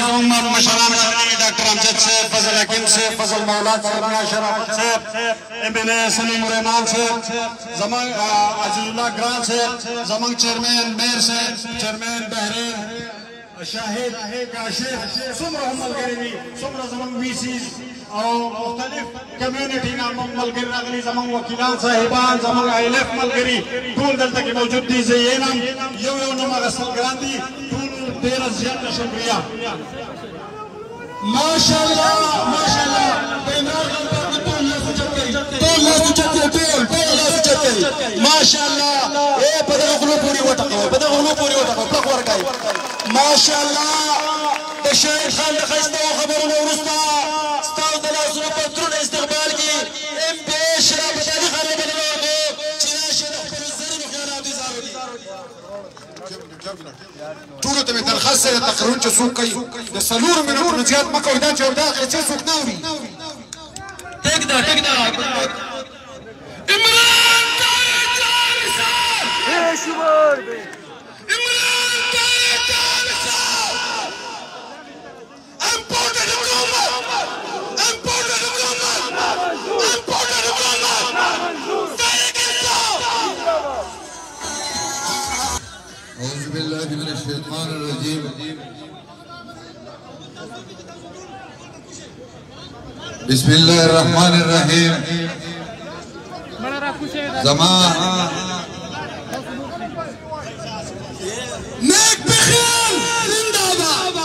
زمان مشران ډاکټر امجد صاحب فضل حکیم صاحب فضل مولاد صاحب میا شرافت صاحب ایم ایل اے سلیم الرحمان صاحب زمان عزیز الله ګران صاحب زمان چیرمین میر صاحب چیرمین بحرین شاهد کاشف څومره ملګري دي څومره زموږ ویسیز او مختلف کمیونټي نه ملګري راغلي زموږ وکیلان صاحبان زموږ ایلف ملګري ټول دلته کې موجود دي زه یې نام یو نوم اخیستل ګران دي ټول ډېره زیاته شکریه ماشاءالله ماشاءالله ماشاءالله اے په دغه غلو پورې وټکوئ په دغه غلو پورې وټکوئ پلک ورکوئ ماشاءالله د شهید خان د ښایسته خبرونو وروسته ستاسو د لاسونو په دروند استقبال کې ایم پی اے شرافت علي خان بلنه وکړو چې راشي د خپلو زرینو خیالاتو اظهار وکړي ټولو ته مې درخواست دی د تقریرونو چې څوک کوي د څلورو منټو نه زیات مه کوئ دا چې دا اخر چې څوک نه اوري ټیکده عمران طاهر جان صاحب بېشمار دی عمران طاهر جان صاحب امپورټډ حکومت أعوذ بالله من الشيطان الرجيم بسم الله الرحمن الرحيم زمان نیک بخیل زندہ باد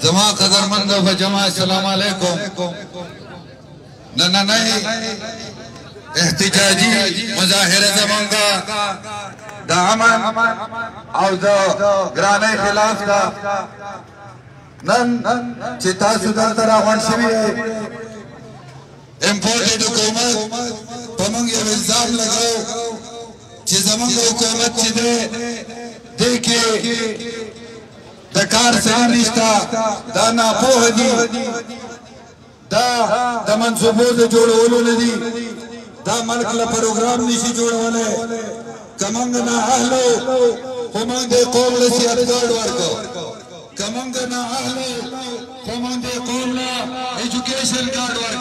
زمان قدرمند و جماعة السلام عليكم ننني احتجاجي مظاهره زمان دا امن او دا ګرانۍ خلاف دا نن چې تاسو دلته راغونډ شوي امپورټډ حکومت په موږ یو الزام لګاو چې زموږ حکومت چې دی کې د کار صحیح نشته دا ناپوه دي دا د منصوبو د جوړولو نه دي دا ملک له پروګرام نشي جوړولی که موږ نااهلو خو موږ د قوم له سیادګاډ ورکړو که موږ نااهلو خو موږ د قوم له ایجوکیشن کارډ ورکړو